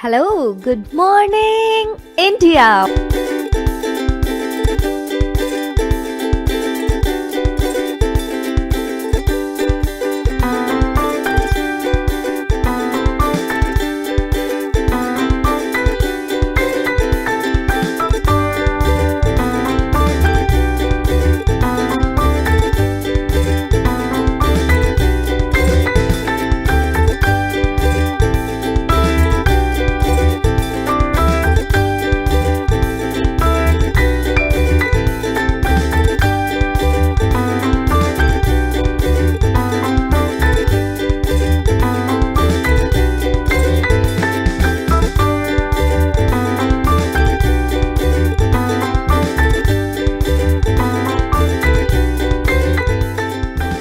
Hello, good morning, India.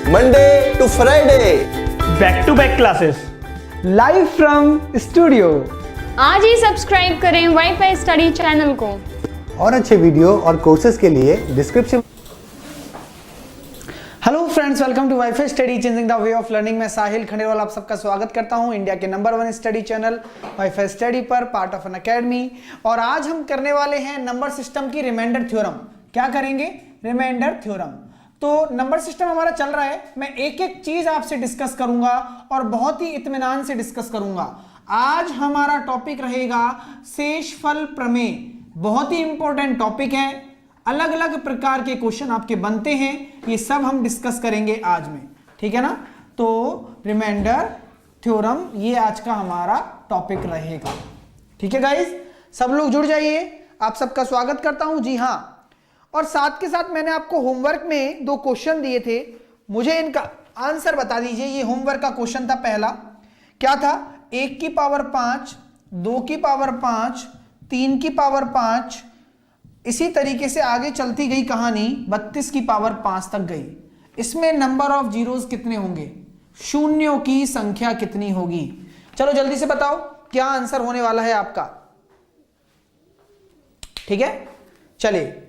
Monday to Friday, back to back classes live from studio. आज ही subscribe करें wifi study channel को। और अच्छे वीडियो और कोर्सेज के लिए description. Hello friends, welcome to wifi study changing the way of learning. मैं साहिल खंडेलवाल आप सबका स्वागत करता हूं इंडिया के number 1 study channel wifi study पर, पार्ट ऑफ एन अकेडमी। और आज हम करने वाले हैं नंबर सिस्टम की रिमाइंडर थ्योरम। क्या करेंगे? Remainder theorem. तो नंबर सिस्टम हमारा चल रहा है, मैं एक एक चीज आपसे डिस्कस करूंगा और बहुत ही इत्मीनान से डिस्कस करूंगा। आज हमारा टॉपिक रहेगा शेषफल प्रमेय। बहुत ही इंपॉर्टेंट टॉपिक है, अलग अलग प्रकार के क्वेश्चन आपके बनते हैं, ये सब हम डिस्कस करेंगे आज में, ठीक है ना। तो रिमाइंडर थ्योरम ये आज का हमारा टॉपिक रहेगा, ठीक है गाइस। सब लोग जुड़ जाइए, आप सबका स्वागत करता हूं। जी हाँ, और साथ के साथ मैंने आपको होमवर्क में 2 क्वेश्चन दिए थे, मुझे इनका आंसर बता दीजिए। ये होमवर्क का क्वेश्चन था पहला, क्या था? 1 की पावर 5, 2 की पावर 5, 3 की पावर 5, इसी तरीके से आगे चलती गई कहानी 32 की पावर 5 तक गई। इसमें नंबर ऑफ जीरोस कितने होंगे? शून्यों की संख्या कितनी होगी? चलो जल्दी से बताओ क्या आंसर होने वाला है आपका, ठीक है। चलिए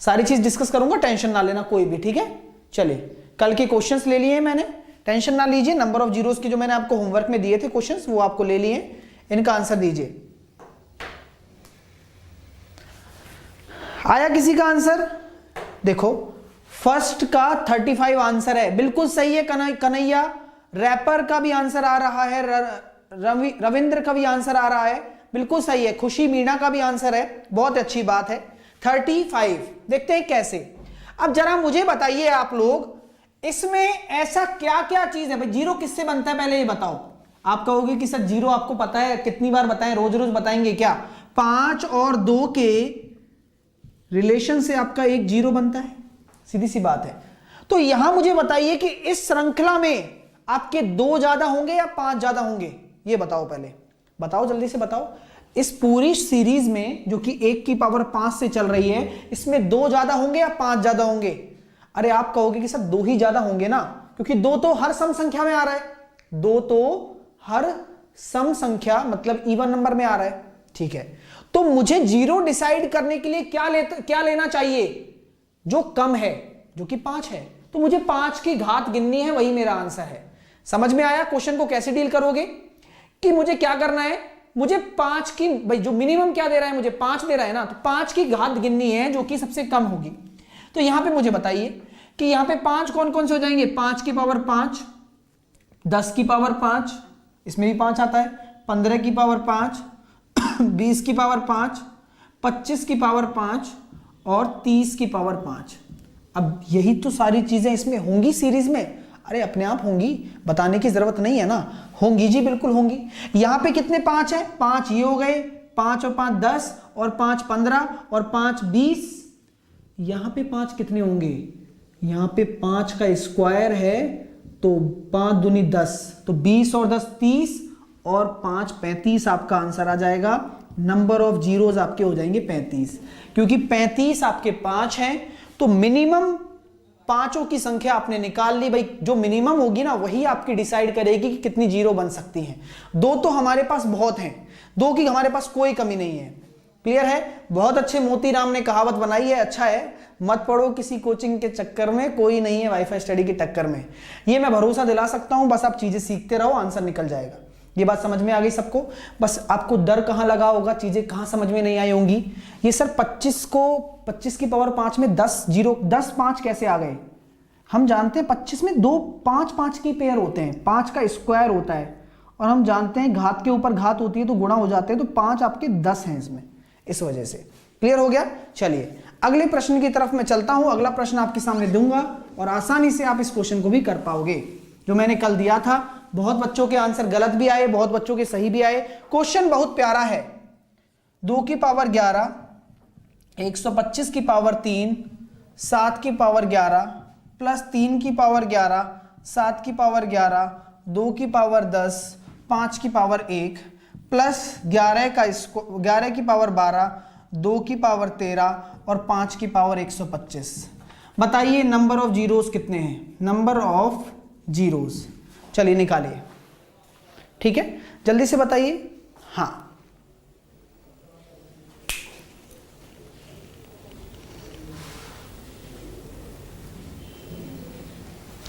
सारी चीज डिस्कस करूंगा, टेंशन ना लेना कोई भी, ठीक है। चलिए कल के क्वेश्चंस ले लिए मैंने, टेंशन ना लीजिए। नंबर ऑफ जीरोस के जो मैंने आपको होमवर्क में दिए थे क्वेश्चंस, वो आपको ले लिए, इनका आंसर दीजिए। आया किसी का आंसर? देखो फर्स्ट का 35 आंसर है, बिल्कुल सही है कन्हैया। रैपर का भी आंसर आ रहा है, रविंद्र का भी आंसर आ रहा है, बिल्कुल सही है। खुशी मीणा का भी आंसर है, बहुत अच्छी बात है। 35 देखते हैं कैसे। अब जरा मुझे बताइए आप लोग, इसमें ऐसा क्या क्या चीज है भाई? जीरो किससे बनता है पहले ये बताओ। आप कहोगे कि सर जीरो आपको पता है, कितनी बार बताएं, रोज रोज बताएंगे क्या? 5 और 2 के रिलेशन से आपका एक जीरो बनता है, सीधी सी बात है। तो यहां मुझे बताइए कि इस श्रृंखला में आपके 2 ज्यादा होंगे या 5 ज्यादा होंगे? ये बताओ, पहले बताओ, जल्दी से बताओ। इस पूरी सीरीज में जो कि 1 की पावर 5 से चल रही है, इसमें 2 ज्यादा होंगे या 5 ज्यादा होंगे? अरे आप कहोगे कि सर 2 ही ज्यादा होंगे ना, क्योंकि 2 तो हर सम संख्या में आ रहा है। 2 तो हर सम संख्या मतलब इवन नंबर में आ रहा है, ठीक है। तो मुझे जीरो डिसाइड करने के लिए क्या लेना चाहिए? जो कम है, जो कि 5 है। तो मुझे 5 की घात गिननी है, वही मेरा आंसर है। समझ में आया क्वेश्चन को कैसे डील करोगे? कि मुझे क्या करना है, मुझे 5 की, भाई जो मिनिमम क्या दे रहा है, मुझे 5 दे रहा है ना, तो 5 की घात गिननी है जो कि सबसे कम होगी। तो यहां पे मुझे बताइए कि यहां पे 5 कौन कौन से हो जाएंगे? 5 की पावर 5, 10 की पावर 5, इसमें भी 5 आता है, 15 की पावर 5, 20 की पावर 5, 25 की पावर 5 और 30 की पावर 5। अब यही तो सारी चीजें इसमें होंगी सीरीज में। अरे अपने आप होंगी, बताने की जरूरत नहीं है ना, होंगी जी, बिल्कुल होंगी। यहां पे कितने 5 है? 5 ये हो गए, 5 और 5 10 और 5 15 और 5 20। यहां पे 5 कितने होंगे? यहां पे 5 का स्क्वायर है, तो 5 दूनी 10, तो 20 और 10 30 और 5 35 आपका आंसर आ जाएगा। नंबर ऑफ जीरोस आपके हो जाएंगे 35, क्योंकि 35 आपके 5 हैं। तो मिनिमम पांचों की संख्या आपने निकाल ली। भाई जो मिनिमम होगी ना, वही आपकी डिसाइड करेगी कि कितनी जीरो बन सकती हैं। 2 तो हमारे पास बहुत हैं, 2 की हमारे पास कोई कमी नहीं है। क्लियर है? बहुत अच्छे मोतीराम ने कहावत बनाई है, अच्छा है। मत पढ़ो किसी कोचिंग के चक्कर में, कोई नहीं है वाईफाई स्टडी की टक्कर में। ये मैं भरोसा दिला सकता हूं, बस आप चीजें सीखते रहो, आंसर निकल जाएगा। ये बात समझ में आ गई सबको? बस आपको डर कहाँ लगा होगा, चीजें कहाँ समझ में नहीं आई होंगी। ये सर 25 की पावर 5 में 10 5 कैसे आ गए? हम जानते हैं 25 में 2 5 5 की पेयर होते हैं, 5 का स्क्वायर होता है, और हम जानते हैं घात के ऊपर घात होती है तो गुणा हो जाते हैं, तो 5 आपके 10 हैं इसमें, इस वजह से। क्लियर हो गया? चलिए अगले प्रश्न की तरफ मैं चलता हूं। अगला प्रश्न आपके सामने दूंगा और आसानी से आप इस क्वेश्चन को भी कर पाओगे जो मैंने कल दिया था। बहुत बच्चों के आंसर गलत भी आए, बहुत बच्चों के सही भी आए। क्वेश्चन बहुत प्यारा है। 2 की पावर 11, 125 की पावर 3, 7 की पावर 11 प्लस 3 की पावर 11, 7 की पावर 11, 2 की पावर 10, 5 की पावर 1 प्लस 11 की पावर 12, 2 की पावर 13 और 5 की पावर 125। बताइए नंबर ऑफ जीरोस कितने हैं? नंबर ऑफ जीरोस चलिए निकालिए। ठीक है, जल्दी से बताइए। हाँ,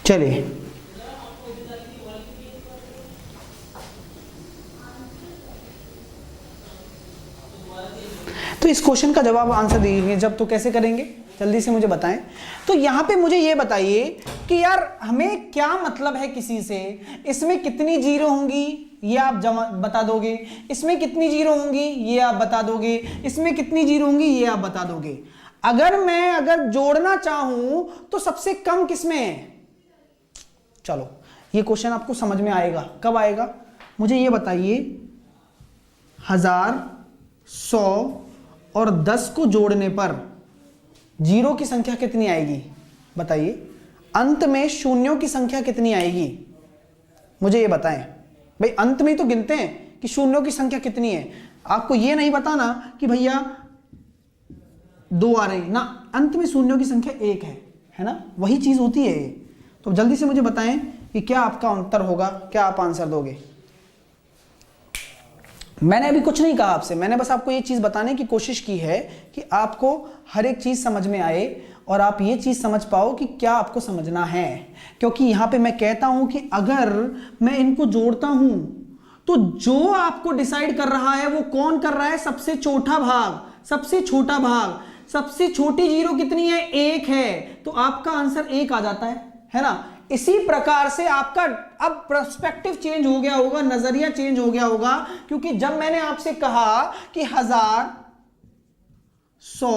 चलिए तो इस क्वेश्चन का जवाब आंसर देंगे जब, तो कैसे करेंगे जल्दी से मुझे बताएं। तो यहां पे मुझे ये बताइए कि यार हमें क्या मतलब है किसी से, इसमें कितनी जीरो होंगी ये आप बता दोगे, इसमें कितनी जीरो होंगी ये आप बता दोगे, इसमें कितनी जीरो होंगी ये आप बता दोगे। अगर जोड़ना चाहूं तो सबसे कम किसमें है? चलो ये क्वेश्चन आपको समझ में आएगा। कब आएगा मुझे ये बताइए। 1000, 100 और 10 को जोड़ने पर जीरो की संख्या कितनी आएगी बताइए। अंत में शून्यों की संख्या कितनी आएगी मुझे ये बताएं। भाई अंत में ही तो गिनते हैं कि शून्यों की संख्या कितनी है। आपको ये नहीं बताना कि भैया 2 आ रही ना, अंत में शून्यों की संख्या 1 है ना, वही चीज होती है। तो जल्दी से मुझे बताएं कि क्या आपका उत्तर होगा, क्या आप आंसर दोगे। मैंने अभी कुछ नहीं कहा आपसे, मैंने बस आपको ये चीज बताने की कोशिश की है कि आपको हर एक चीज समझ में आए और आप ये चीज समझ पाओ कि क्या आपको समझना है। क्योंकि यहां पे मैं कहता हूं कि अगर मैं इनको जोड़ता हूं तो जो आपको डिसाइड कर रहा है वो कौन कर रहा है? सबसे छोटा भाग, सबसे छोटा भाग। सबसे छोटी जीरो कितनी है? 1 है, तो आपका आंसर 1 आ जाता है ना। इसी प्रकार से आपका अब पर्सपेक्टिव चेंज हो गया होगा, नजरिया चेंज हो गया होगा। क्योंकि जब मैंने आपसे कहा कि 1000, 100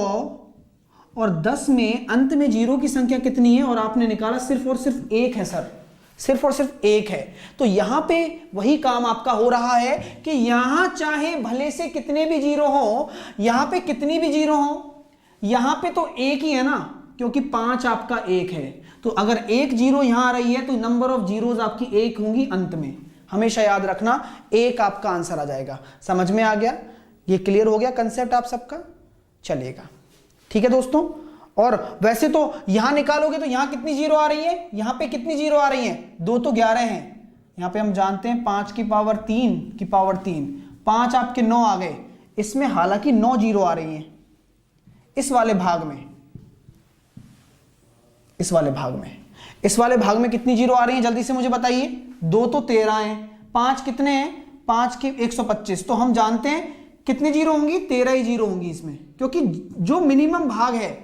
और 10 में अंत में जीरो की संख्या कितनी है और आपने निकाला सिर्फ और सिर्फ 1 है सर, सिर्फ और सिर्फ 1 है। तो यहां पे वही काम आपका हो रहा है कि यहां चाहे भले से कितने भी जीरो हो, यहां पे कितनी भी जीरो हो, यहां पे तो 1 ही है ना, क्योंकि 5 आपका 1 है। तो अगर 1 जीरो यहां आ रही है तो नंबर ऑफ जीरोज आपकी 1 होंगी अंत में। हमेशा याद रखना 1 आपका आंसर आ जाएगा। समझ में आ गया? ये क्लियर हो गया कंसेप्ट आप सबका? चलेगा, ठीक है दोस्तों। और वैसे तो यहां निकालोगे तो यहां कितनी जीरो आ रही है, यहां पे कितनी जीरो आ रही है? 2 तो 11 हैं। यहां पे हम जानते हैं 5 की पावर 3 की पावर 3, 5 आपके 9 आ गए। इसमें हालांकि 9 जीरो आ रही है इस वाले भाग में, इस वाले भाग में कितनी जीरो आ रही है जल्दी से मुझे बताइए। 2 तो 13 हैं, 5 कितने हैं? 5 की 125। तो हम जानते हैं कितनी जीरो होंगी? 13 ही जीरो होंगी इसमें, क्योंकि जो मिनिमम भाग है,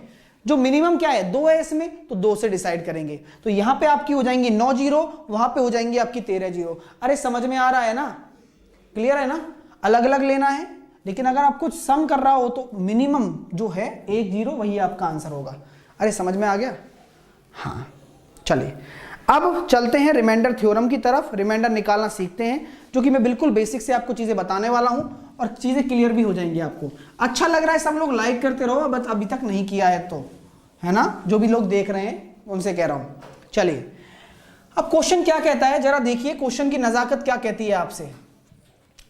जो मिनिमम क्या है? 2 है इसमें, तो 2 से डिसाइड करेंगे। तो यहां पे आपकी हो जाएंगी 9 जीरो, वहां पे हो जाएंगी आपकी 13 जीरो। अरे समझ में आ रहा है ना? क्लियर है ना? अलग अलग लेना है, लेकिन अगर आपको सम कर रहा हो तो मिनिमम जो है 1 जीरो वही आपका आंसर होगा। अरे समझ में आ गया? हाँ, चलिए अब चलते हैं रिमाइंडर थ्योरम की तरफ। रिमाइंडर निकालना सीखते हैं, जो कि मैं बिल्कुल बेसिक से आपको चीजें बताने वाला हूं और चीजें क्लियर भी हो जाएंगी आपको। अच्छा लग रहा है? सब लोग लाइक करते रहो, बस अभी तक नहीं किया है तो, है ना, जो भी लोग देख रहे हैं उनसे कह रहा हूं। चलिए अब क्वेश्चन क्या कहता है जरा देखिए, क्वेश्चन की नजाकत क्या कहती है आपसे।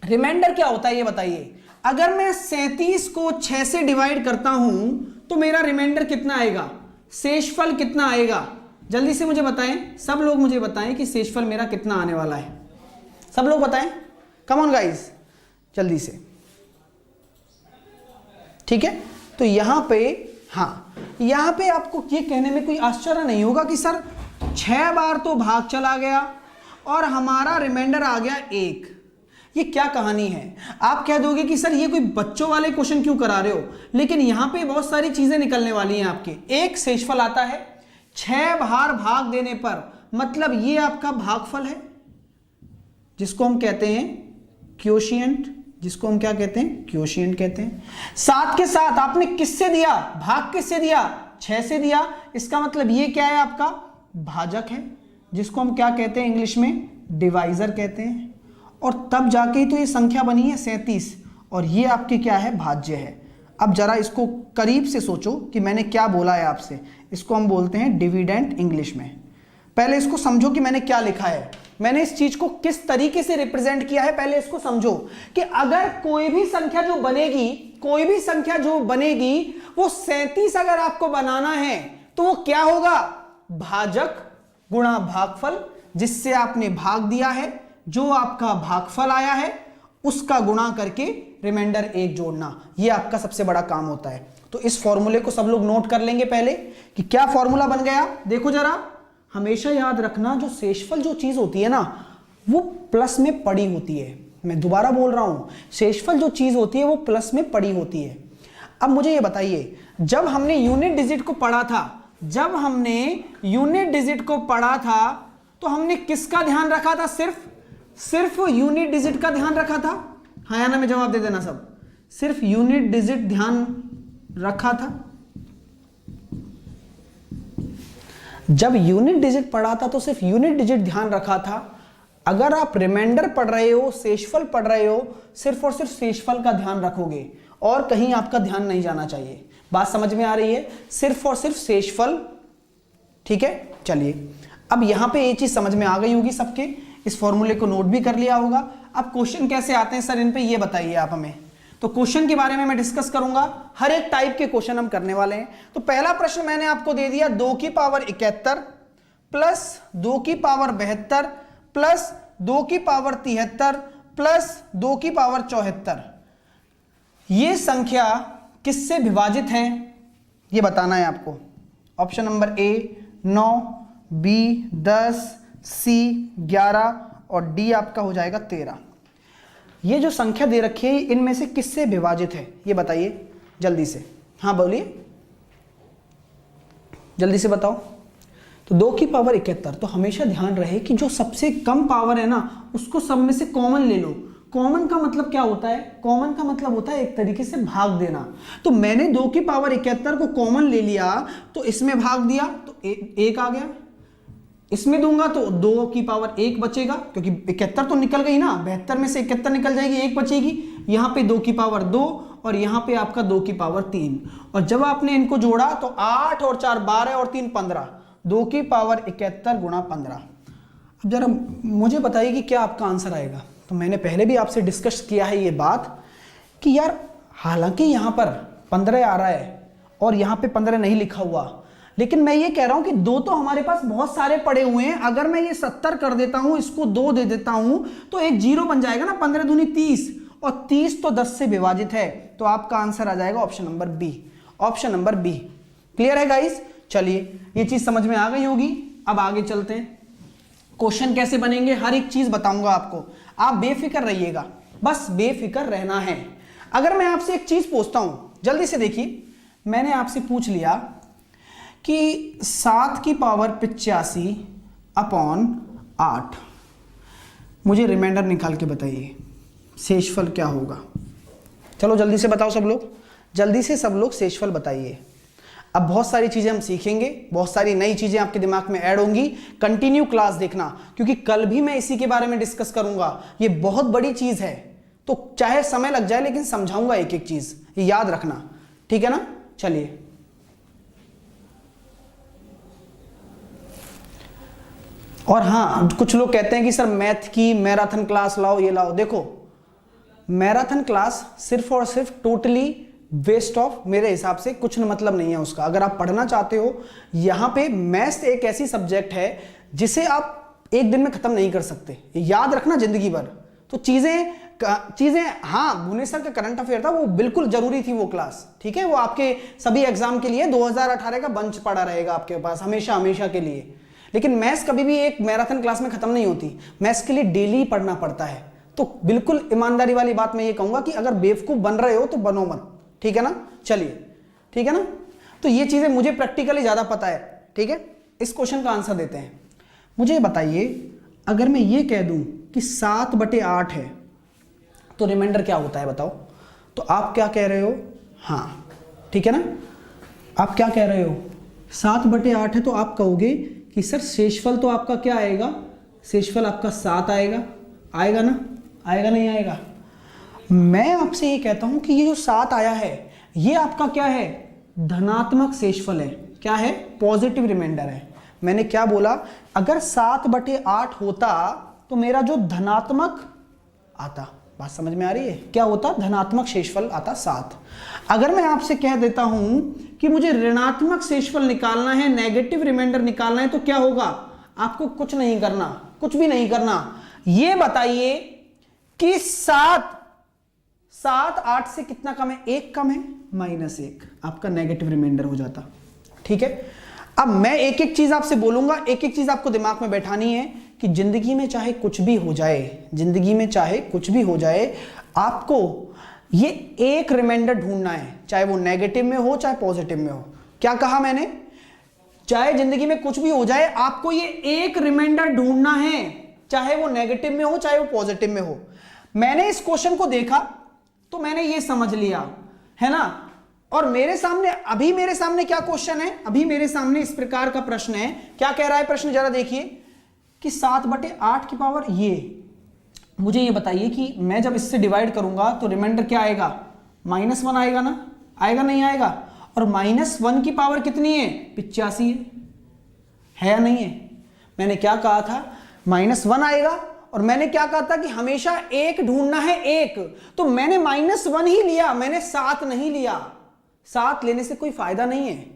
रिमाइंडर क्या होता है ये बताइए। अगर मैं 37 को 6 से डिवाइड करता हूं तो मेरा रिमाइंडर कितना आएगा, शेषफल कितना आएगा? जल्दी से मुझे बताएं, सब लोग मुझे बताएं कि शेषफल मेरा कितना आने वाला है। सब लोग बताएं, कम ऑन गाइस, जल्दी से। ठीक है, तो यहां पे, हाँ, यहां पे आपको ये कहने में कोई आश्चर्य नहीं होगा कि सर 6 बार तो भाग चला गया और हमारा रिमाइंडर आ गया 1। ये क्या कहानी है। आप कह दोगे कि सर ये कोई बच्चों वाले क्वेश्चन क्यों करा रहे हो, लेकिन यहां पे बहुत सारी चीजें निकलने वाली हैं आपके। एक शेषफल आता है 6 बार भाग देने पर, मतलब ये आपका भागफल है जिसको हम कहते हैं क्वोशिएंट, जिसको हम क्या कहते हैं, क्वोशिएंट कहते हैं। साथ के साथ आपने किससे दिया, भाग किससे दिया, 6 से दिया, इसका मतलब ये क्या है, आपका भाजक है, जिसको हम क्या कहते हैं इंग्लिश में, डिवाइजर कहते हैं। और तब जाके ही तो ये संख्या बनी है 37, और ये आपके क्या है, भाज्य है। अब जरा इसको करीब से सोचो कि मैंने क्या बोला है आपसे। इसको हम बोलते हैं डिविडेंड इंग्लिश में। पहले इसको समझो कि मैंने क्या लिखा है, मैंने इस चीज को किस तरीके से रिप्रेजेंट किया है। पहले इसको समझो कि अगर कोई भी संख्या जो बनेगी, कोई भी संख्या जो बनेगी वो 37 अगर आपको बनाना है तो वो क्या होगा, भाजक गुणा भागफल, जिससे आपने भाग दिया है, जो आपका भागफल आया है उसका गुणा करके रिमाइंडर 1 जोड़ना, ये आपका सबसे बड़ा काम होता है। तो इस फॉर्मूले को सब लोग नोट कर लेंगे पहले कि क्या फॉर्मूला बन गया। देखो जरा, हमेशा याद रखना जो शेषफल जो चीज होती है ना वो प्लस में पड़ी होती है। मैं दोबारा बोल रहा हूं, शेषफल जो चीज होती है वो प्लस में पड़ी होती है। अब मुझे ये बताइए, जब हमने यूनिट डिजिट को पढ़ा था, जब हमने यूनिट डिजिट को पढ़ा था तो हमने किसका ध्यान रखा था, सिर्फ यूनिट डिजिट का ध्यान रखा था। हाँ या ना में जवाब दे देना सब, सिर्फ यूनिट डिजिट ध्यान रखा था। जब यूनिट डिजिट पढ़ा था तो सिर्फ यूनिट डिजिट ध्यान रखा था। अगर आप रिमाइंडर पढ़ रहे हो, शेषफल पढ़ रहे हो, सिर्फ और सिर्फ शेषफल का ध्यान रखोगे और कहीं आपका ध्यान नहीं जाना चाहिए। बात समझ में आ रही है, सिर्फ और सिर्फ शेषफल, ठीक है। चलिए अब यहां पे ये चीज समझ में आ गई होगी सबके, इस फॉर्मूले को नोट भी कर लिया होगा। अब क्वेश्चन कैसे आते हैं सर इन पे, ये बताइए आप हमें। तो क्वेश्चन के बारे में मैं डिस्कस करूंगा, हर एक टाइप के क्वेश्चन हम करने वाले हैं। तो पहला प्रश्न मैंने आपको दे दिया 2 की पावर 71 प्लस 2 की पावर 72 प्लस 2 की पावर 73 प्लस 2 की पावर 74। ये संख्या किससे विभाजित है ये बताना है आपको। ऑप्शन नंबर ए 9, बी 10, सी 11 और डी आपका हो जाएगा 13। ये जो संख्या दे रखी है इनमें से किससे विभाजित है ये बताइए जल्दी से। हाँ बोलिए, जल्दी से बताओ। तो 2 की पावर 71, तो हमेशा ध्यान रहे कि जो सबसे कम पावर है ना उसको सब में से कॉमन ले लो। कॉमन का मतलब क्या होता है, कॉमन का मतलब होता है एक तरीके से भाग देना। तो मैंने 2 की पावर 71 को कॉमन ले लिया तो इसमें भाग दिया तो 1 आ गया, इसमें दूंगा तो 2 की पावर 1 बचेगा, क्योंकि 71 तो निकल गई ना, 72 में से 71 निकल जाएगी, 1 बचेगी। यहाँ पे 2 की पावर 2 और यहाँ पे आपका 2 की पावर 3, और जब आपने इनको जोड़ा तो 8 और 4 12 और 3 15, 2 की पावर 71 गुणा 15। अब जरा मुझे बताइए कि क्या आपका आंसर आएगा। तो मैंने पहले भी आपसे डिस्कस किया है ये बात कि यार हालांकि यहाँ पर 15 आ रहा है और यहाँ पे 15 नहीं लिखा हुआ, लेकिन मैं ये कह रहा हूं कि 2 तो हमारे पास बहुत सारे पड़े हुए हैं। अगर मैं ये 70 कर देता हूं, इसको 2 दे देता हूं तो एक 0 बन जाएगा ना, 15 दूनी 30 और 30 तो 10 से विभाजित है। तो आपका आंसर आ जाएगा option number B, option number B. Clear है गाइस। चलिए ये चीज समझ में आ गई होगी। अब आगे चलते हैं, क्वेश्चन कैसे बनेंगे हर एक चीज बताऊंगा आपको। आप बेफिक्र रहिएगा, बस बेफिक्र रहना है। अगर मैं आपसे एक चीज पूछता हूं, जल्दी से देखिए, मैंने आपसे पूछ लिया कि 7 की पावर 85 अपॉन 8, मुझे रिमाइंडर निकाल के बताइए शेषफल क्या होगा। चलो जल्दी से बताओ सब लोग, जल्दी से सब लोग शेषफल बताइए। अब बहुत सारी चीजें हम सीखेंगे, बहुत सारी नई चीजें आपके दिमाग में ऐड होंगी। कंटिन्यू क्लास देखना, क्योंकि कल भी मैं इसी के बारे में डिस्कस करूंगा। ये बहुत बड़ी चीज है, तो चाहे समय लग जाए लेकिन समझाऊंगा एक एक चीज, ये याद रखना, ठीक है ना। चलिए और हाँ, कुछ लोग कहते हैं कि सर मैथ की मैराथन क्लास लाओ, ये लाओ। देखो मैराथन क्लास सिर्फ और सिर्फ टोटली वेस्ट ऑफ, मेरे हिसाब से कुछ मतलब नहीं है उसका। अगर आप पढ़ना चाहते हो, यहाँ पे मैथ्स एक ऐसी सब्जेक्ट है जिसे आप एक दिन में खत्म नहीं कर सकते, याद रखना जिंदगी भर। तो चीजें हाँ, भुवनेश्वर का करंट अफेयर था, वो बिल्कुल जरूरी थी वो क्लास, ठीक है। वो आपके सभी एग्जाम के लिए 2018 का बंच पड़ा रहेगा आपके पास हमेशा हमेशा के लिए। लेकिन मैथ्स कभी भी एक मैराथन क्लास में खत्म नहीं होती, मैथ्स के लिए डेली पढ़ना पड़ता है, तो बिल्कुल ईमानदारी वाली बात मैं ये कहूंगा कि अगर बेवकूफ बन रहे हो तो बनो मत, ठीक है ना। चलिए ठीक है ना, तो ये चीजें मुझे प्रैक्टिकली ज्यादा पता है, ठीक है। इस क्वेश्चन का आंसर देते हैं। मुझे बताइए, अगर मैं ये कह दूं कि 7/8 है तो रिमाइंडर क्या होता है बताओ। तो आप क्या कह रहे हो, हाँ ठीक है ना, आप क्या कह रहे हो, 7/8 है तो आप कहोगे कि सर शेषफल तो आपका क्या आएगा, शेषफल आपका 7 आएगा, आएगा ना, आएगा नहीं आएगा। मैं आपसे ये कहता हूं कि ये जो 7 आया है ये आपका क्या है, धनात्मक शेषफल है। क्या है, पॉजिटिव रिमाइंडर है। मैंने क्या बोला, अगर 7/8 होता तो मेरा जो धनात्मक आता, बात समझ में आ रही है, क्या होता, धनात्मक शेषफल आता 7। अगर मैं आपसे कह देता हूं कि मुझे ऋणात्मक शेषफल निकालना है, नेगेटिव रिमाइंडर निकालना है, तो क्या होगा, आपको कुछ नहीं करना, कुछ भी नहीं करना। ये बताइए कि 7 8 से कितना कम है, 1 कम है, -1, आपका नेगेटिव रिमाइंडर हो जाता, ठीक है। अब मैं एक एक चीज आपसे बोलूंगा, एक एक चीज आपको दिमाग में बैठानी है कि जिंदगी में चाहे कुछ भी हो जाए, जिंदगी में चाहे कुछ भी हो जाए, आपको ये एक रिमाइंडर ढूंढना है, चाहे वो नेगेटिव में हो चाहे पॉजिटिव में हो। क्या कहा मैंने, चाहे जिंदगी में कुछ भी हो जाए आपको ये एक रिमाइंडर ढूंढना है, चाहे वो नेगेटिव में हो चाहे वो पॉजिटिव में हो। मैंने इस क्वेश्चन को देखा तो मैंने ये समझ लिया, है ना। और मेरे सामने अभी मेरे सामने क्या क्वेश्चन है, अभी मेरे सामने इस प्रकार का प्रश्न है। क्या कह रहा है प्रश्न, जरा देखिए कि 7/8 की पावर ये, मुझे ये बताइए कि मैं जब इससे डिवाइड करूंगा तो रिमाइंडर क्या आएगा, -1 आएगा ना, आएगा नहीं आएगा। और -1 की पावर कितनी है, 85 है या नहीं है। मैंने क्या कहा था, -1 आएगा, और मैंने क्या कहा था कि हमेशा एक ढूंढना है, एक। तो मैंने -1 ही लिया, मैंने 7 नहीं लिया। 7 लेने से कोई फायदा नहीं है,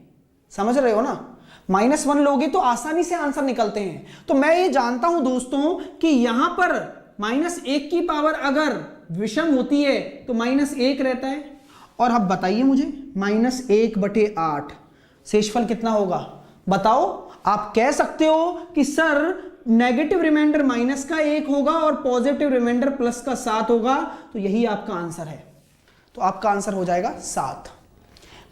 समझ रहे हो ना। -1 लोगे तो आसानी से आंसर निकलते हैं। तो मैं ये जानता हूं दोस्तों कि यहां पर -1 की पावर अगर विषम होती है तो -1 रहता है। और अब बताइए मुझे, -1/8 शेषफल कितना होगा बताओ। आप कह सकते हो कि सर नेगेटिव रिमाइंडर -1 होगा और पॉजिटिव रिमाइंडर +7 होगा, तो यही आपका आंसर है। तो आपका आंसर हो जाएगा 7।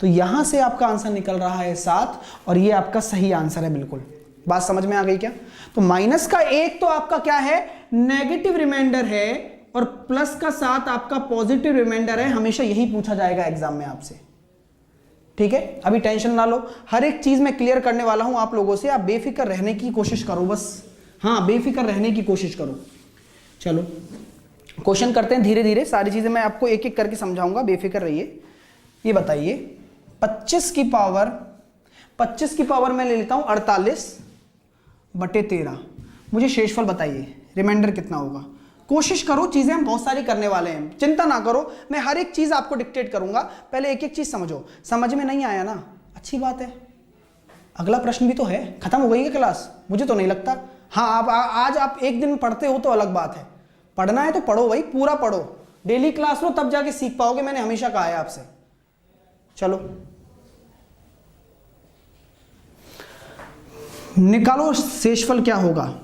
तो यहां से आपका आंसर निकल रहा है 7, और ये आपका सही आंसर है। बिल्कुल बात समझ में आ गई क्या। तो -1 तो आपका क्या है, नेगेटिव रिमाइंडर है, और +7 आपका पॉजिटिव रिमाइंडर है। हमेशा यही पूछा जाएगा एग्जाम में आपसे, ठीक है। अभी टेंशन ना लो, हर एक चीज मैं क्लियर करने वाला हूं आप लोगों से। आप बेफिक्र रहने की कोशिश करो बस, हाँ बेफिक्र रहने की कोशिश करो। चलो क्वेश्चन करते हैं धीरे धीरे, सारी चीजें मैं आपको एक एक करके समझाऊंगा, बेफिक्र रहिए। ये बताइए 25 की पावर मैं ले लेता हूं 48/13। मुझे शेषफल बताइए, रिमाइंडर कितना होगा। कोशिश करो, चीजें हम बहुत सारी करने वाले हैं, चिंता ना करो, मैं हर एक चीज आपको डिक्टेट करूंगा। पहले एक एक चीज समझो। समझ में नहीं आया ना, अच्छी बात है, अगला प्रश्न भी तो है। खत्म हो गई है क्लास, मुझे तो नहीं लगता। हाँ आप आज आप एक दिन पढ़ते हो तो अलग बात है, पढ़ना है तो पढ़ो भाई, पूरा पढ़ो, डेली क्लास लो, तब जाके सीख पाओगे। मैंने हमेशा कहा है आपसे। चलो निकालो शेषफल क्या होगा।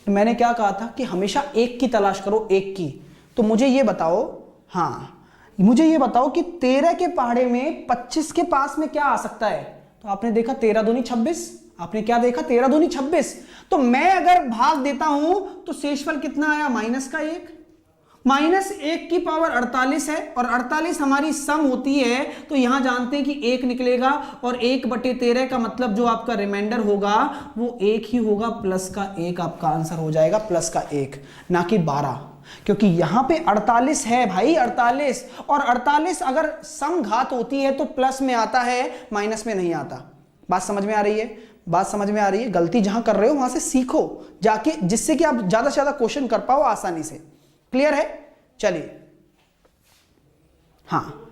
मैंने क्या कहा था कि हमेशा एक की तलाश करो, एक की। तो मुझे ये बताओ, हाँ मुझे ये बताओ कि 13 के पहाड़े में 25 के पास में क्या आ सकता है। तो आपने देखा 13 दूनी 26, आपने क्या देखा 13 दूनी 26। तो मैं अगर भाग देता हूं तो शेषफल कितना आया, -1। -1 की पावर 48 है, और 48 हमारी सम होती है, तो यहां जानते हैं कि 1 निकलेगा, और 1/13 का मतलब जो आपका रिमाइंडर होगा वो 1 ही होगा, +1 आपका आंसर हो जाएगा, +1 ना कि 12, क्योंकि यहां पे 48 है भाई, 48। और 48 अगर सम घात होती है तो प्लस में आता है, माइनस में नहीं आता। बात समझ में आ रही है, बात समझ में आ रही है। गलती जहां कर रहे हो वहां से सीखो जाके, जिससे कि आप ज्यादा से ज्यादा क्वेश्चन कर पाओ आसानी से। क्लियर है। चलिए हाँ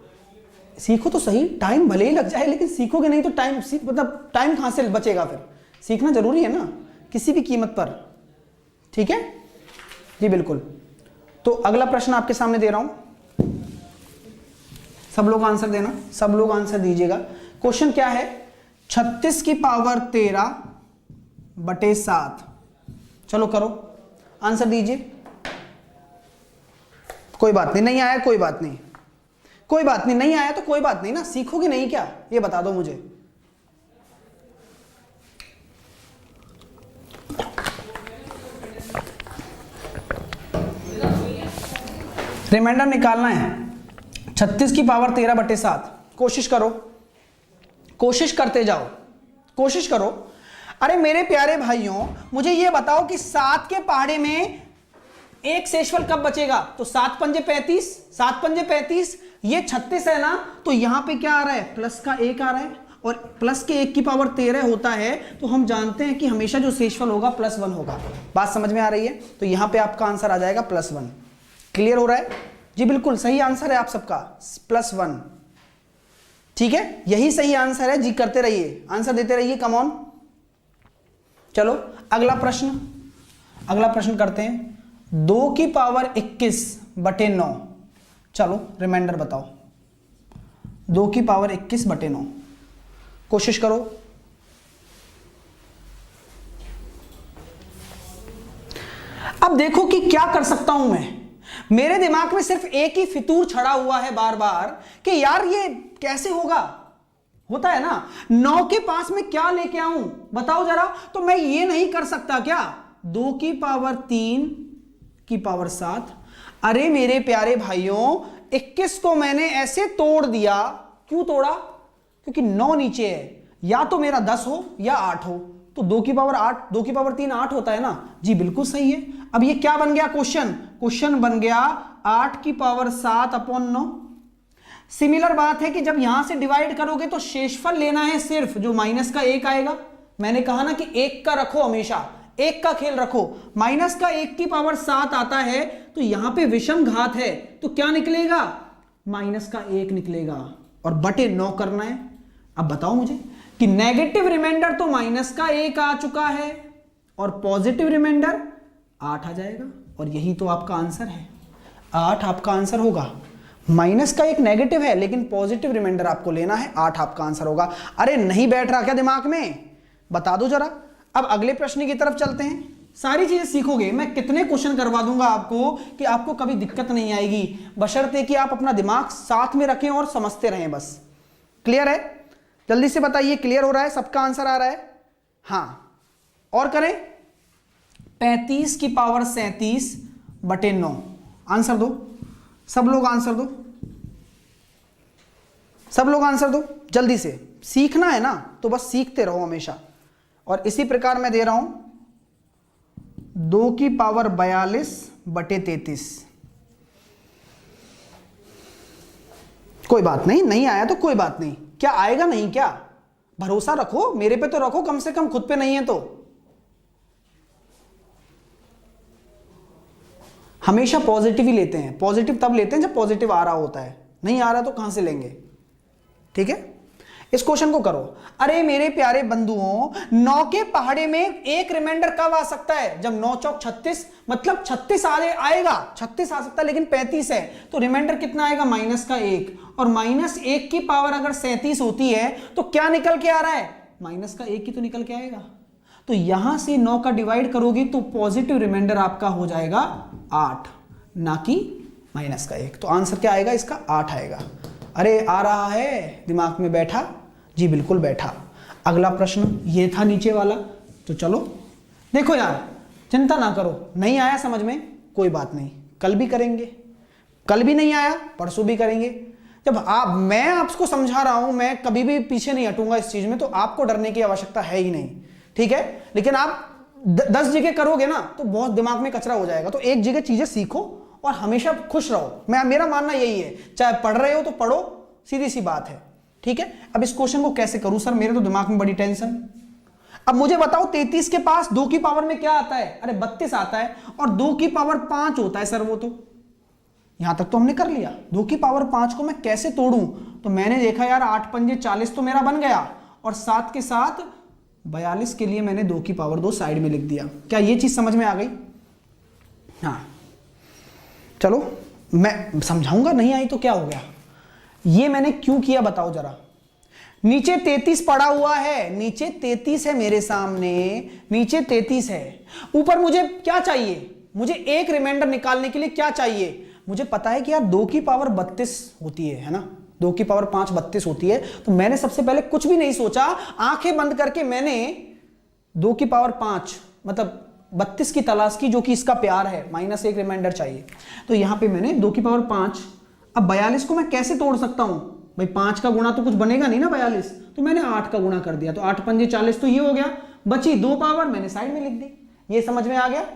सीखो तो सही, टाइम भले ही लग जाए लेकिन सीखोगे नहीं तो टाइम मतलब टाइम कहां से बचेगा। फिर सीखना जरूरी है ना, किसी भी कीमत पर, ठीक है जी बिल्कुल। तो अगला प्रश्न आपके सामने दे रहा हूं, सब लोग आंसर देना, सब लोग आंसर दीजिएगा। क्वेश्चन क्या है, 36 की पावर 13/7। चलो करो आंसर दीजिए। कोई बात नहीं, नहीं आया कोई बात नहीं, कोई बात नहीं, नहीं आया तो कोई बात नहीं ना, सीखोगे नहीं क्या ये बता दो मुझे। रिमाइंडर निकालना है 36 की पावर 13/7। कोशिश करो, कोशिश करते जाओ, कोशिश करो। अरे मेरे प्यारे भाइयों, मुझे ये बताओ कि 7 के पहाड़े में एक शेषफल कब बचेगा? तो 7 पंजे 35, 7 पंजे 35, ये 36 है ना, तो यहां पे क्या आ रहा है? प्लस का 1 आ रहा है, और प्लस के 1 की पावर 13 होता है, तो हम जानते हैं कि हमेशा जो शेषफल होगा +1 होगा। बात समझ में आ रही है? तो यहां पे आपका आंसर आ जाएगा +1। क्लियर हो रहा है जी? बिल्कुल सही आंसर है आप सबका, +1। ठीक है, यही सही आंसर है जी। करते रहिए, आंसर देते रहिए, कम ऑन। चलो अगला प्रश्न, अगला प्रश्न करते हैं। 2 की पावर 21/9। चलो रिमाइंडर बताओ, 2 की पावर 21/9। कोशिश करो। अब देखो कि क्या कर सकता हूं मैं। मेरे दिमाग में सिर्फ एक ही फितूर छड़ा हुआ है बार बार कि यार ये कैसे होगा। होता है ना, 9 के पास में क्या लेके आऊं बताओ जरा। तो मैं ये नहीं कर सकता क्या? 2 की पावर 3 की पावर 7। अरे मेरे प्यारे भाइयों, 21 को मैंने ऐसे तोड़ दिया। क्यों तोड़ा? क्योंकि 9 नीचे है, या तो मेरा 10 हो या 8 हो। तो 2 की पावर 8, 2 की पावर 3 8 होता है ना जी, बिल्कुल सही है। अब ये क्या बन गया क्वेश्चन? क्वेश्चन बन गया 8 की पावर 7/9। सिमिलर बात है कि जब यहां से डिवाइड करोगे तो शेषफल लेना है सिर्फ, जो माइनस का 1 आएगा। मैंने कहा ना कि 1 का रखो, हमेशा 1 का खेल रखो। माइनस का 1 की पावर 7 आता है, तो यहां पे विषम घात है, तो क्या निकलेगा? माइनस का 1 निकलेगा, और बटे 9 करना है। अब बताओ मुझे कि नेगेटिव रिमाइंडर तो माइनस का 1 आ चुका है, और पॉजिटिव रिमाइंडर 8 आ जाएगा, और यही तो आपका आंसर है। 8 आपका आंसर होगा। माइनस का 1 नेगेटिव है, लेकिन पॉजिटिव रिमाइंडर आपको लेना है, 8 आपका आंसर होगा। अरे नहीं बैठ रहा क्या दिमाग में? बता दो जरा। अब अगले प्रश्न की तरफ चलते हैं। सारी चीजें सीखोगे, मैं कितने क्वेश्चन करवा दूंगा आपको कि आपको कभी दिक्कत नहीं आएगी, बशर्ते कि आप अपना दिमाग साथ में रखें और समझते रहें बस। क्लियर है? जल्दी से बताइए, क्लियर हो रहा है? सबका आंसर आ रहा है? हाँ, और करें। 35 की पावर 37/9। आंसर दो, सब लोग आंसर दो, सब लोग आंसर दो जल्दी से। सीखना है ना, तो बस सीखते रहो हमेशा। और इसी प्रकार मैं दे रहा हूं 2 की पावर 42/33। कोई बात नहीं, नहीं आया तो कोई बात नहीं। क्या आएगा नहीं क्या? भरोसा रखो, मेरे पे तो रखो, कम से कम खुद पे नहीं है तो। हमेशा पॉजिटिव ही लेते हैं, पॉजिटिव तब लेते हैं जब पॉजिटिव आ रहा होता है, नहीं आ रहा तो कहां से लेंगे? ठीक है, इस क्वेश्चन को करो। अरे मेरे प्यारे बंधुओं, 9 के पहाड़े में एक रिमाइंडर कब आ सकता है? जब 9 चौक 36, मतलब 36 आएगा, 36 आ सकता है, लेकिन 35 है, तो रिमाइंडर कितना आएगा? माइनस का 1। और माइनस 1 की पावर अगर 37 होती है, तो क्या निकल के आ रहा है? माइनस का 1 ही तो निकल के आएगा। तो यहां से 9 का डिवाइड करोगे तो पॉजिटिव रिमाइंडर आपका हो जाएगा 8, ना कि माइनस का 1। तो आंसर क्या आएगा इसका? 8 आएगा। अरे आ रहा है, दिमाग में बैठा जी? बिल्कुल बैठा। अगला प्रश्न ये था नीचे वाला, तो चलो देखो यार, चिंता ना करो, नहीं आया समझ में कोई बात नहीं, कल भी करेंगे। कल भी नहीं आया, परसों भी करेंगे। जब मैं आपको समझा रहा हूं, मैं कभी भी पीछे नहीं हटूंगा इस चीज में, तो आपको डरने की आवश्यकता है ही नहीं। ठीक है, लेकिन आप 10 जगह करोगे ना तो बहुत दिमाग में कचरा हो जाएगा। तो एक जगह चीजें सीखो और हमेशा खुश रहो। मेरा मानना यही है, चाहे पढ़ रहे हो तो पढ़ो, सीधी सी बात है। ठीक है, अब इस क्वेश्चन को कैसे करूं सर? मेरे तो दिमाग में बड़ी टेंशन। अब मुझे बताओ, 33 के पास 2 की पावर में क्या आता है? अरे 32 आता है, और 2 की पावर 5 होता है सर वो तो। यहां तक तो हमने कर लिया। 2 की पावर 5 को मैं कैसे तोड़ूं? तो मैंने देखा यार 8 पंजे 40 तो मेरा बन गया, और 7 के साथ 42 के लिए मैंने 2 की पावर 2 साइड में लिख दिया। क्या ये चीज समझ में आ गई? हाँ, चलो मैं समझाऊंगा, नहीं आई तो क्या हो गया। ये मैंने क्यों किया बताओ जरा। नीचे 33 पड़ा हुआ है, नीचे 33 है मेरे सामने, नीचे 33 है। ऊपर मुझे क्या चाहिए? मुझे एक रिमाइंडर निकालने के लिए क्या चाहिए? मुझे पता है कि यार 2 की पावर 32 होती है ना, 2 की पावर 5 32 होती है। तो मैंने सबसे पहले कुछ भी नहीं सोचा, आंखें बंद करके मैंने 2 की पावर 5 मतलब 32 की तलाश की, जो कि इसका प्यार है, -1 रिमाइंडर चाहिए। तो यहां पे मैंने 2 की पावर 5, अब 42 को मैं कैसे तोड़ सकता हूं भाई, 5 का गुणा तो कुछ बनेगा नहीं ना 42, तो मैंने 8 का गुणा कर दिया, तो 8 पंजे 40, तो ये हो गया। बची 2 पावर, मैंने साइड में लिख दी। ये समझ में आ गया,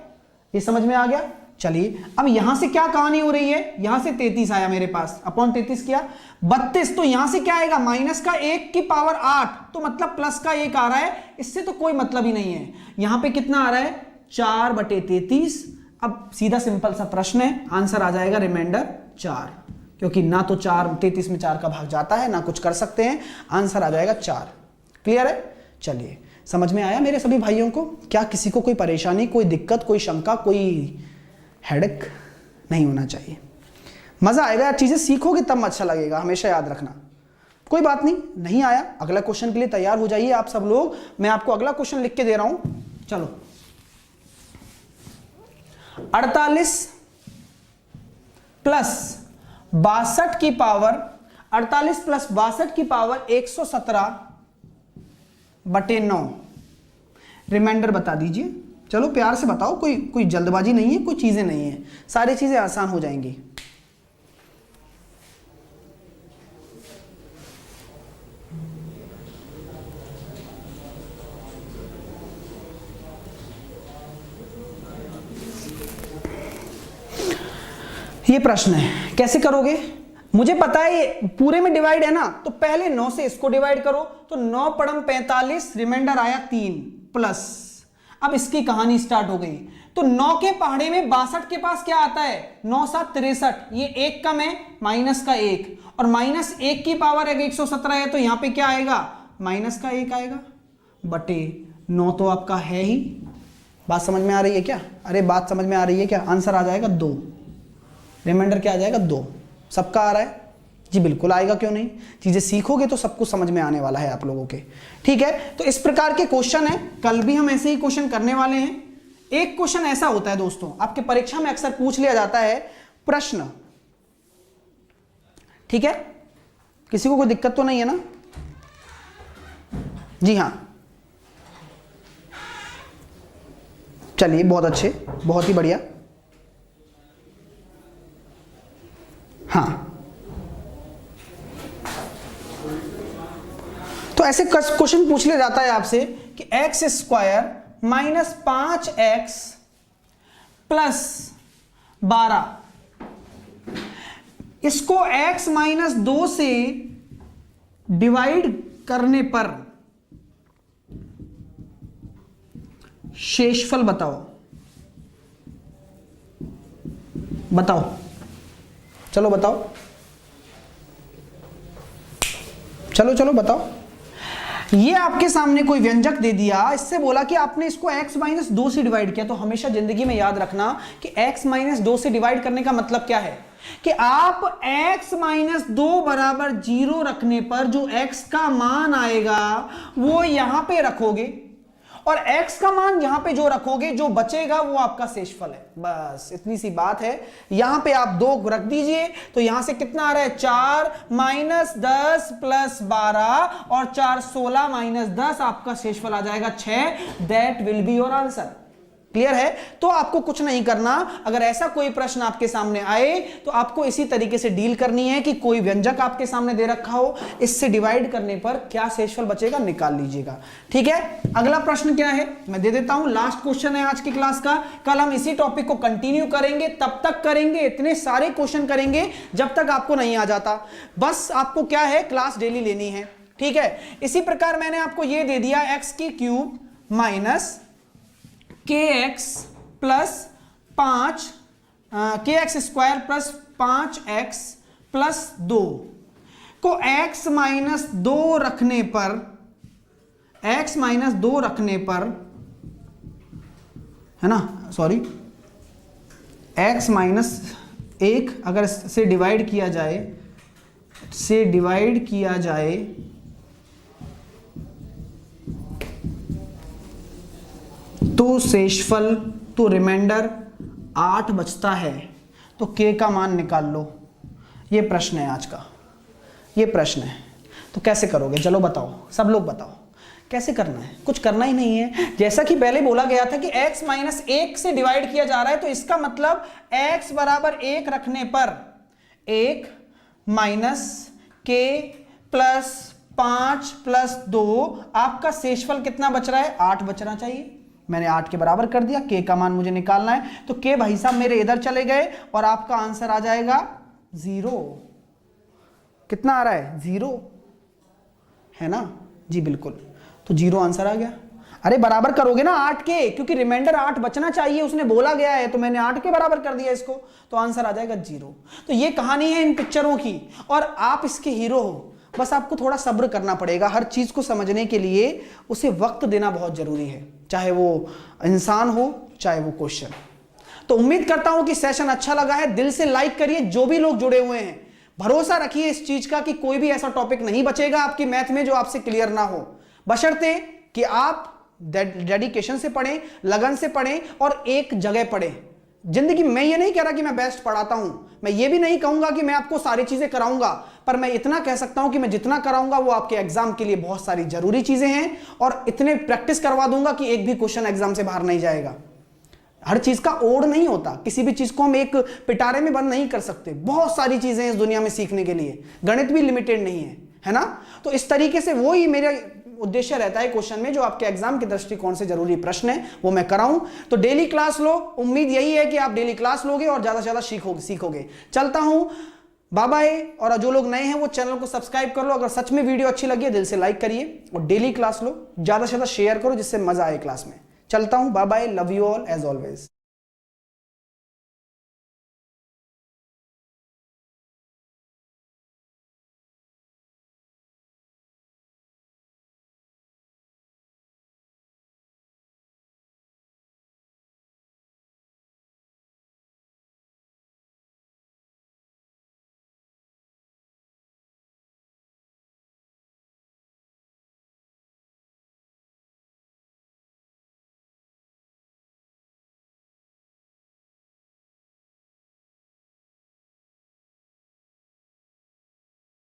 ये समझ में आ गया। चलिए अब यहां से क्या कहानी हो रही है, यहां से 33 आया मेरे पास, अपॉन 33 किया 32, तो यहां से क्या आएगा, माइनस का 1 की पावर 8, तो मतलब प्लस का 1 आ रहा है, इससे तो कोई मतलब ही नहीं है। यहां पे कितना आ रहा है, 4/33। अब सीधा सिंपल सा प्रश्न है, आंसर आ जाएगा रिमाइंडर 4, क्योंकि ना तो 33 में 4 का भाग जाता है, ना कुछ कर सकते हैं, आंसर आ जाएगा 4। क्लियर है? चलिए, समझ में आया मेरे सभी भाइयों को? क्या किसी को कोई परेशानी, कोई दिक्कत, कोई शंका, कोई हेडेक नहीं होना चाहिए। मजा आएगा यार, चीजें सीखोगे तब अच्छा लगेगा, हमेशा याद रखना। कोई बात नहीं आया, अगला क्वेश्चन के लिए तैयार हो जाइए आप सब लोग। मैं आपको अगला क्वेश्चन लिख के दे रहा हूं। चलो, 48 प्लस 62 की पावर 48 प्लस 62 की पावर 117/9, रिमाइंडर बता दीजिए। चलो प्यार से बताओ, कोई जल्दबाजी नहीं है, कोई चीजें नहीं है, सारी चीजें आसान हो जाएंगी। ये प्रश्न है, कैसे करोगे? मुझे पता है ये पूरे में डिवाइड है ना, तो पहले 9 से इसको डिवाइड करो, तो 9 पड़म 45, रिमाइंडर आया 3 प्लस। अब इसकी कहानी स्टार्ट हो गई। तो 9 के पहाड़े में 62 के पास क्या आता है, 9 7 63, ये 1 कम है, माइनस का 1, और -1 की पावर अगर 117 है, तो यहां पे क्या आएगा, -1 आएगा बटे 9, तो आपका है ही। बात समझ में आ रही है क्या? अरे बात समझ में आ रही है क्या? आंसर आ जाएगा 2, रिमाइंडर क्या आ जाएगा 2। सबका आ रहा है जी? बिल्कुल आएगा, क्यों नहीं। चीजें सीखोगे तो सब कुछ समझ में आने वाला है आप लोगों के। ठीक है, तो इस प्रकार के क्वेश्चन है, कल भी हम ऐसे ही क्वेश्चन करने वाले हैं। एक क्वेश्चन ऐसा होता है दोस्तों, आपके परीक्षा में अक्सर पूछ लिया जाता है प्रश्न। ठीक है, किसी को कोई दिक्कत तो नहीं है ना? जी हाँ, चलिए, बहुत अच्छे, बहुत ही बढ़िया। हाँ, तो ऐसे क्वेश्चन पूछ लिया जाता है आपसे कि x² माइनस 5x प्लस 12, इसको x माइनस 2 से डिवाइड करने पर शेषफल बताओ। बताओ, चलो बताओ, चलो बताओ। ये आपके सामने कोई व्यंजक दे दिया, इससे बोला कि आपने इसको x माइनस 2 से डिवाइड किया। तो हमेशा जिंदगी में याद रखना कि x माइनस 2 से डिवाइड करने का मतलब क्या है, कि आप x माइनस 2 बराबर 0 रखने पर जो x का मान आएगा वो यहां पे रखोगे, और x का मान यहां पे जो रखोगे, जो बचेगा वो आपका शेषफल है। बस इतनी सी बात है। यहां पे आप 2 रख दीजिए, तो यहां से कितना आ रहा है, 4 माइनस 10 प्लस 12, और 4 16 माइनस 10, आपका शेषफल आ जाएगा 6। That will be your answer. Clear है? तो आपको कुछ नहीं करना। अगर ऐसा कोई प्रश्न आपके सामने आए तो आपको इसी तरीके से डील करनी है कि कोई व्यंजक आपके सामने दे रखा हो, इससे डिवाइड करने पर क्या शेषफल बचेगा निकाल लीजिएगा। ठीक है, अगला प्रश्न क्या है मैं दे देता हूं, लास्ट क्वेश्चन है आज की क्लास का। कल हम इसी टॉपिक को कंटिन्यू करेंगे, तब तक करेंगे, इतने सारे क्वेश्चन करेंगे जब तक आपको नहीं आ जाता। बस आपको क्या है, क्लास डेली लेनी है। ठीक है, इसी प्रकार मैंने आपको यह दे दिया x³ minus kx plus 5 kx² plus 5x plus 2 को x माइनस 2 रखने पर, x माइनस 2 रखने पर, है ना, सॉरी, x माइनस 1 अगर से डिवाइड किया जाए, तो शेषफल, तो रिमाइंडर 8 बचता है। तो k का मान निकाल लो। ये प्रश्न है आज का, ये प्रश्न है। तो कैसे करोगे, चलो बताओ, सब लोग बताओ कैसे करना है। कुछ करना ही नहीं है, जैसा कि पहले बोला गया था कि x माइनस 1 से डिवाइड किया जा रहा है, तो इसका मतलब x बराबर 1 रखने पर 1 माइनस k प्लस 5 प्लस 2, आपका शेषफल कितना बच रहा है, 8 बचना चाहिए। मैंने 8 के बराबर कर दिया, k का मान मुझे निकालना है, तो k भाई साहब मेरे इधर चले गए और आपका आंसर आ जाएगा 0। कितना आ रहा है, 0 है ना जी, बिल्कुल। तो 0 आंसर आ गया। अरे बराबर करोगे ना 8 के, क्योंकि रिमाइंडर 8 बचना चाहिए, उसने बोला गया है, तो मैंने 8 के बराबर कर दिया इसको, तो आंसर आ जाएगा 0। तो ये कहानी है इन पिक्चरों की, और आप इसके हीरो हो। बस आपको थोड़ा सब्र करना पड़ेगा। हर चीज को समझने के लिए उसे वक्त देना बहुत जरूरी है, चाहे वो इंसान हो चाहे वो क्वेश्चन। तो उम्मीद करता हूं कि सेशन अच्छा लगा है। दिल से लाइक करिए जो भी लोग जुड़े हुए हैं। भरोसा रखिए इस चीज का कि कोई भी ऐसा टॉपिक नहीं बचेगा आपकी मैथ में जो आपसे क्लियर ना हो, बशर्ते कि आप डेडिकेशन से पढ़ें, लगन से पढ़ें और एक जगह पढ़ें। जिंदगी में ये नहीं कह रहा कि मैं बेस्ट पढ़ाता हूं, मैं ये भी नहीं कहूंगा कि मैं आपको सारी चीजें कराऊंगा, पर मैं इतना कह सकता हूं कि मैं जितना कराऊंगा वो आपके एग्जाम के लिए बहुत सारी जरूरी चीजें हैं, और इतने प्रैक्टिस करवा दूंगा कि एक भी क्वेश्चन एग्जाम से बाहर नहीं जाएगा। हर चीज का ओड नहीं होता, किसी भी चीज को हम एक पिटारे में बंद नहीं कर सकते। बहुत सारी चीजें हैं इस दुनिया में सीखने के लिए, गणित भी लिमिटेड नहीं है ना। तो इस तरीके से वो ही मेरा उद्देश्य रहता है क्वेश्चन में, जो आपके एग्जाम के दृष्टिकोण से जरूरी प्रश्न है वो मैं कराऊं। तो डेली क्लास लो, उम्मीद यही है कि आप डेली क्लास लोगे और ज्यादा से ज्यादा सीखोगे। चलता हूं, बाय बाय। और जो लोग नए हैं वो चैनल को सब्सक्राइब कर लो। अगर सच में वीडियो अच्छी लगी है दिल से लाइक करिए, और डेली क्लास लो, ज्यादा से ज्यादा शेयर करो जिससे मजा आए क्लास में। चलता हूं, bye bye, love you all as always.